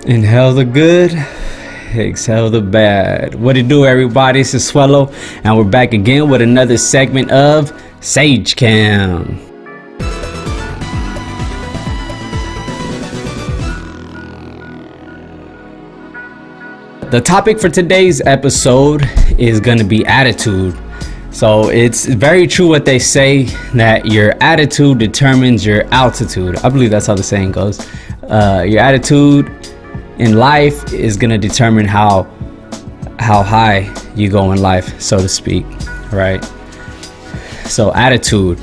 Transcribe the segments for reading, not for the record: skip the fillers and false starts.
Inhale the good, exhale the bad. What it do, everybody? This is Suelo, and we're back again with another segment of Sage Cam. The topic for today's episode is going to be attitude. So it's very true what they say, that your attitude determines your altitude. I believe that's how the saying goes. Your attitude in life is going to determine how high you go in life, so to speak, right? So attitude,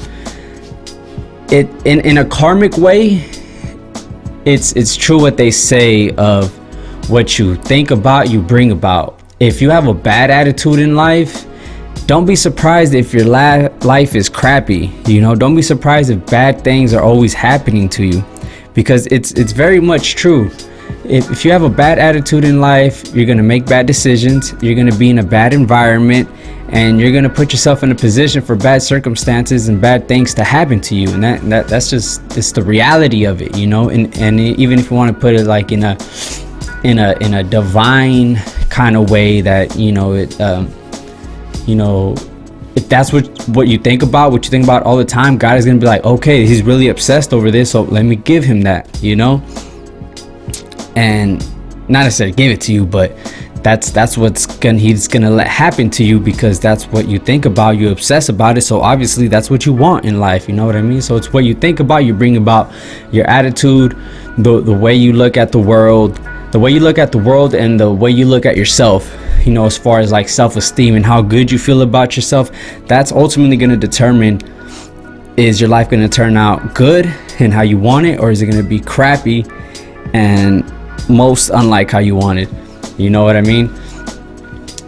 it in a karmic way, it's true what they say of what you think about, you bring about. If you have a bad attitude in life, don't be surprised if your life is crappy. Don't be surprised if bad things are always happening to you, because it's very much true. If you have a bad attitude in life, you're going to make bad decisions, you're going to be in a bad environment, and you're going to put yourself in a position for bad circumstances and bad things to happen to you. And that's just, it's the reality of it, and even if you want to put it like in a divine kind of way, that if that's what you think about all the time, God is going to be like, okay, he's really obsessed over this, so let me give him that, and not necessarily give it to you, but that's he's gonna let happen to you, because that's what you think about, you obsess about it. So obviously that's what you want in life, you know what I mean? So it's what you think about, you bring about. Your attitude, the way you look at the world, and the way you look at yourself, as far as like self-esteem and how good you feel about yourself, that's ultimately going to determine, is your life going to turn out good and how you want it, or is it going to be crappy and most unlike how you wanted? You know what I mean?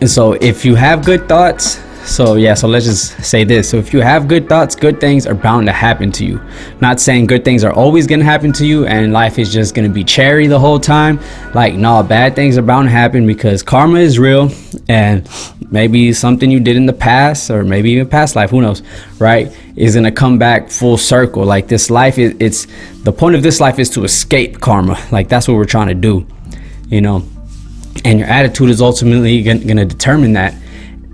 And so if you have good thoughts, so let's just say this. So if you have good thoughts, good things are bound to happen to you. Not saying good things are always going to happen to you and life is just going to be cherry the whole time. Like, no, bad things are bound to happen, because karma is real, and maybe something you did in the past, or maybe even past life, who knows, right, is going to come back full circle. Like, this life, it's the point of this life is to escape karma. Like, that's what we're trying to do, and your attitude is ultimately going to determine that.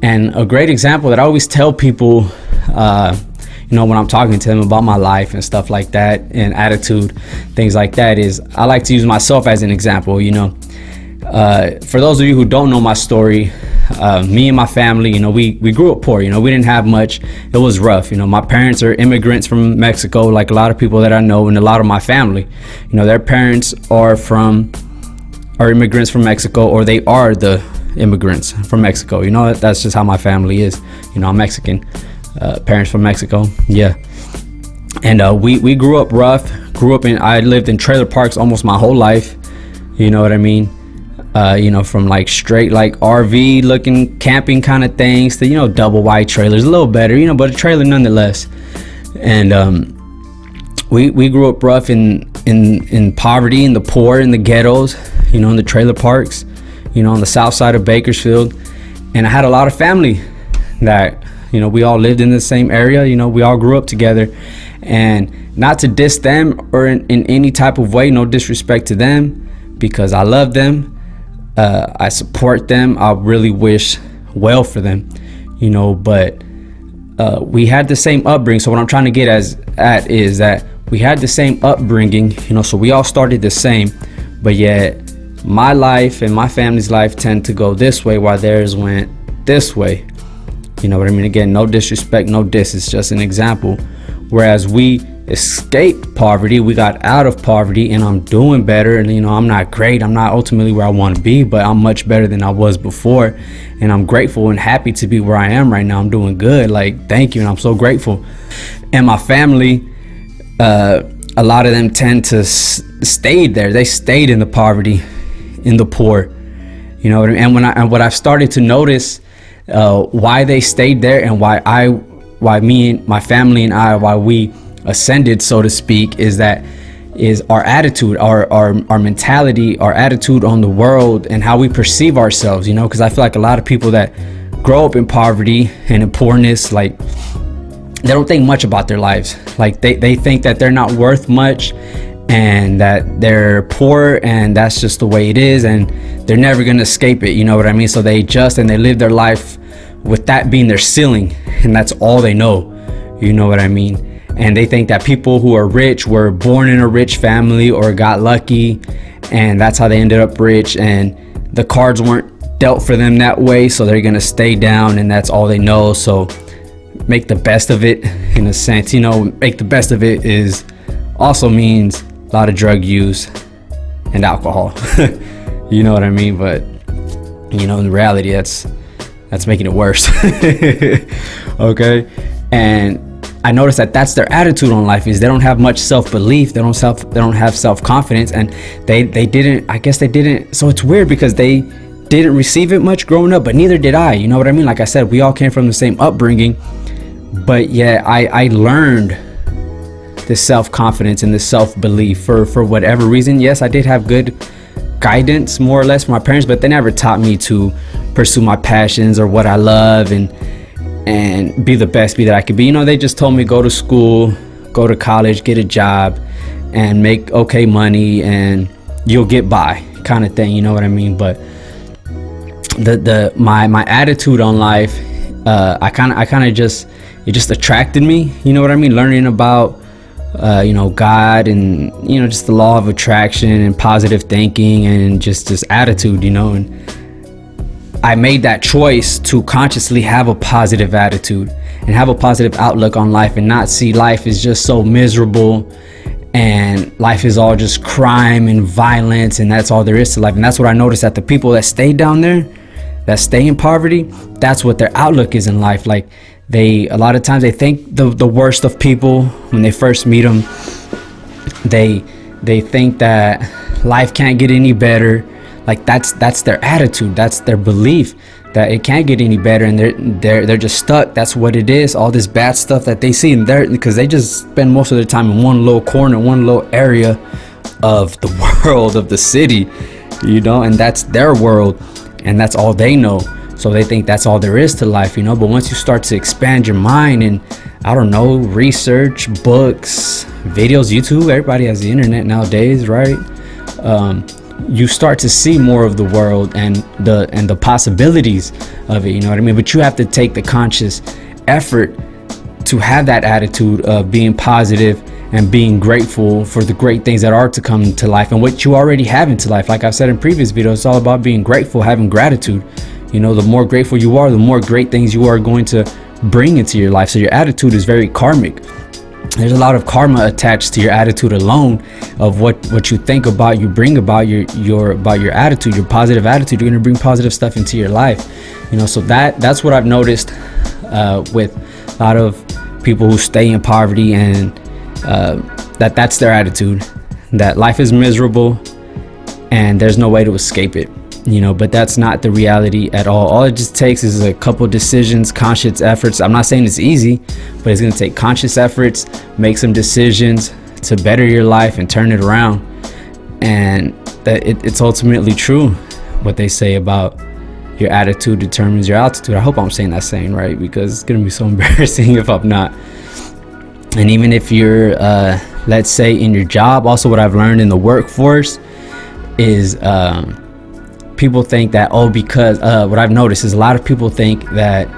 And a great example that I always tell people, when I'm talking to them about my life and stuff like that, and attitude, things like that, is I like to use myself as an example. For those of you who don't know my story, me and my family, we grew up poor. We didn't have much. It was rough. My parents are immigrants from Mexico, like a lot of people that I know, and a lot of my family, their parents are immigrants from Mexico, or they are the immigrants from Mexico. That's just how my family is. I'm Mexican, parents from Mexico. Yeah. And we grew up rough. I lived in trailer parks almost my whole life. You know what I mean? From like straight like RV looking camping kind of things to double wide trailers, a little better, but a trailer nonetheless. And we grew up rough in poverty, in the poor, in the ghettos, in the trailer parks, on the south side of Bakersfield. And I had a lot of family that, we all lived in the same area, we all grew up together. And not to diss them or in any type of way, no disrespect to them, because I love them, I support them, I really wish well for them, but we had the same upbringing. So what I'm trying to get at is that we had the same upbringing, so we all started the same, but yet my life and my family's life tend to go this way while theirs went this way. You know what I mean? Again, no disrespect, no diss, it's just an example. Whereas we escaped poverty, we got out of poverty, and I'm doing better. And I'm not great, I'm not ultimately where I want to be, but I'm much better than I was before, and I'm grateful and happy to be where I am right now. I'm doing good, like, thank you, and I'm so grateful. And my family, a lot of them tend to stayed there. They stayed in the poverty, in the poor, and what I've started to notice, why they stayed there, and why me and my family and why we ascended, so to speak, is our attitude, our mentality, our attitude on the world, and how we perceive ourselves, because I feel like a lot of people that grow up in poverty and in poorness, like, they don't think much about their lives. Like, they think that they're not worth much, and that they're poor and that's just the way it is and they're never gonna escape it, you know what I mean? So they adjust and they live their life with that being their ceiling, and that's all they know, you know what I mean? And they think that people who are rich were born in a rich family or got lucky, and that's how they ended up rich, and the cards weren't dealt for them that way, so they're gonna stay down and that's all they know. So make the best of it, in a sense, you know. Make the best of it is also means a lot of drug use and alcohol. You know what I mean? But you know, in reality, that's making it worse. Okay. And I noticed that that's their attitude on life, is they don't have much self-belief, they don't have self-confidence, and they didn't. So it's weird because they didn't receive it much growing up, but neither did I, you know what I mean? Like I said, we all came from the same upbringing, but yeah, I learned this self-confidence and this self-belief for whatever reason. Yes, I did have good guidance, more or less, from my parents, but they never taught me to pursue my passions or what I love and be the best that I could be. You know, they just told me go to school, go to college, get a job, and make okay money, and you'll get by, kind of thing. You know what I mean? But my attitude on life, it just attracted me. You know what I mean? Learning about you know, God, and you know, just the law of attraction and positive thinking and just this attitude, you know. And I made that choice to consciously have a positive attitude and have a positive outlook on life, and not see life as just so miserable and life is all just crime and violence and that's all there is to life. And that's what I noticed, that the people that stay down there, that stay in poverty, that's what their outlook is in life. Like a lot of times they think the worst of people when they first meet them. They think that life can't get any better. Like that's their attitude, that's their belief that it can't get any better, and they're just stuck. That's what it is. All this bad stuff that they see, and because they just spend most of their time in one little corner, one little area of the world, of the city, you know, and that's their world, and that's all they know. So they think that's all there is to life, you know. But once you start to expand your mind and, I don't know, research, books, videos, YouTube, everybody has the internet nowadays, right? You start to see more of the world and the possibilities of it, you know what I mean? But you have to take the conscious effort to have that attitude of being positive and being grateful for the great things that are to come to life and what you already have into life. Like I've said in previous videos, it's all about being grateful, having gratitude. You know, the more grateful you are, the more great things you are going to bring into your life. So your attitude is very karmic. There's a lot of karma attached to your attitude alone, of what you think about, you bring about your attitude, your positive attitude. You're going to bring positive stuff into your life, you know. So that's what I've noticed with a lot of people who stay in poverty, and that's their attitude, that life is miserable and there's no way to escape it, you know. But that's not the reality at all. All it just takes is a couple decisions, conscious efforts. I'm not saying it's easy, but it's going to take conscious efforts, make some decisions to better your life and turn it around. And it's ultimately true what they say about your attitude determines your altitude. I hope I'm saying that saying right, because it's going to be so embarrassing if I'm not. And even if you're let's say in your job, also what I've learned in the workforce is people think that, because what I've noticed is a lot of people think that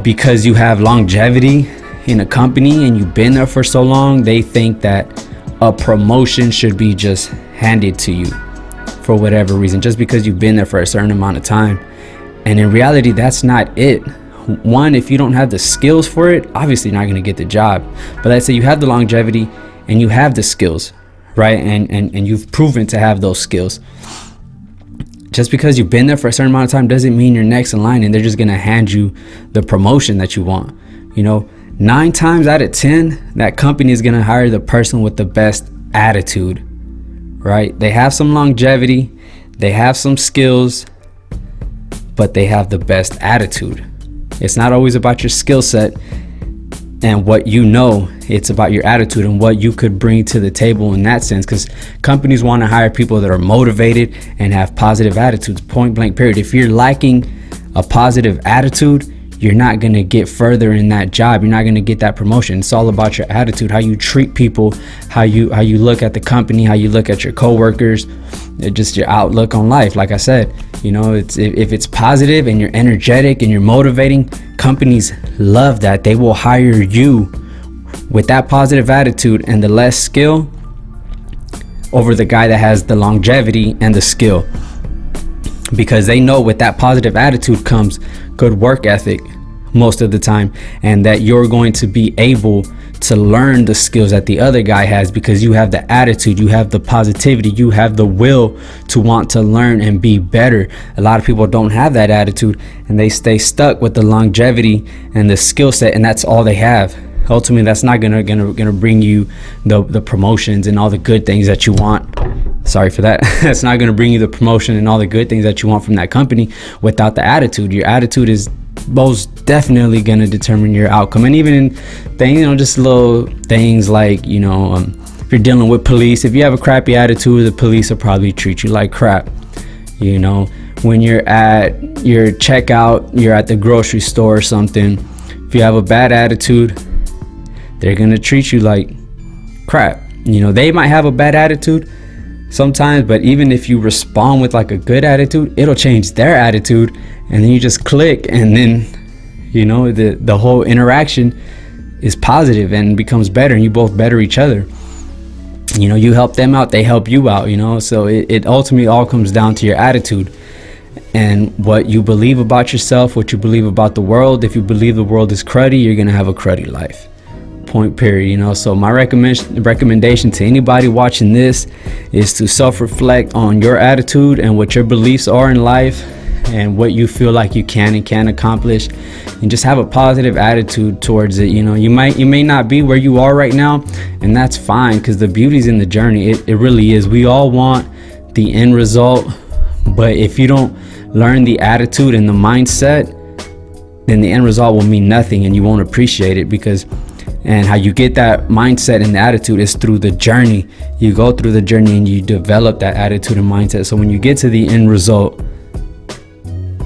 because you have longevity in a company and you've been there for so long, they think that a promotion should be just handed to you for whatever reason, just because you've been there for a certain amount of time. And in reality, that's not it. One, if you don't have the skills for it, obviously you're not going to get the job. But let's say you have the longevity and you have the skills, right? And you've proven to have those skills. Just because you've been there for a certain amount of time doesn't mean you're next in line and they're just going to hand you the promotion that you want. You know, 9 times out of 10, that company is going to hire the person with the best attitude, right? They have some longevity, they have some skills, but they have the best attitude. It's not always about your skill set and what you know, it's about your attitude and what you could bring to the table in that sense, because companies want to hire people that are motivated and have positive attitudes, point blank period. If you're lacking a positive attitude, you're not going to get further in that job. You're not going to get that promotion. It's all about your attitude, how you treat people, how you look at the company, how you look at your coworkers, just your outlook on life. Like I said, you know, if it's positive and you're energetic and you're motivating, companies love that. They will hire you with that positive attitude and the less skill over the guy that has the longevity and the skill, because they know with that positive attitude comes good work ethic most of the time, and that you're going to be able to learn the skills that the other guy has, because you have the attitude, you have the positivity, you have the will to want to learn and be better. A lot of people don't have that attitude and they stay stuck with the longevity and the skill set, and that's all they have. Ultimately, that's not gonna bring you the promotions and all the good things that you want. Sorry for that. That's not gonna bring you the promotion and all the good things that you want from that company without the attitude. Your attitude is most definitely gonna determine your outcome. And even in things, you know, just little things like, you know, if you're dealing with police, if you have a crappy attitude, the police will probably treat you like crap. You know, when you're at your checkout, you're at the grocery store or something, if you have a bad attitude, they're gonna treat you like crap. You know, they might have a bad attitude sometimes, but even if you respond with like a good attitude, it'll change their attitude, and then you just click, and then, you know, the whole interaction is positive and becomes better, and you both better each other. You know, you help them out, they help you out, you know. So it ultimately all comes down to your attitude and what you believe about yourself, what you believe about the world. If you believe the world is cruddy, you're gonna have a cruddy life. Point, period. You know, so my recommendation to anybody watching this is to self-reflect on your attitude and what your beliefs are in life and what you feel like you can and can't accomplish, and just have a positive attitude towards it. You know, you may not be where you are right now, and that's fine, because the beauty's in the journey. It really is. We all want the end result, but if you don't learn the attitude and the mindset, then the end result will mean nothing and you won't appreciate it. And how you get that mindset and the attitude is through the journey. You go through the journey and you develop that attitude and mindset. So when you get to the end result,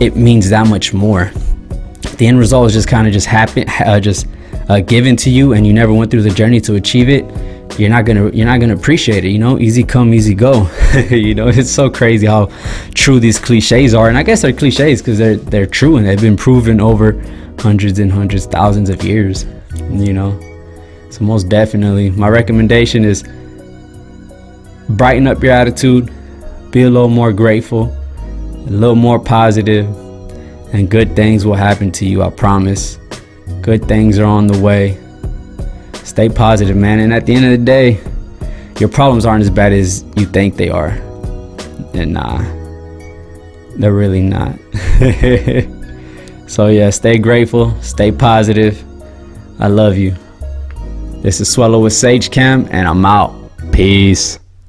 it means that much more. The end result is just kind of given to you, and you never went through the journey to achieve it. You're not gonna appreciate it. You know, easy come, easy go. You know, it's so crazy how true these cliches are, and I guess they're cliches because they're true and they've been proven over hundreds and hundreds, thousands of years. You know. So most definitely, my recommendation is brighten up your attitude, be a little more grateful, a little more positive, and good things will happen to you, I promise. Good things are on the way. Stay positive, man. And at the end of the day, your problems aren't as bad as you think they are. And nah, they're really not. So yeah, stay grateful, stay positive. I love you. This is Suelo with Sage Cam, and I'm out. Peace.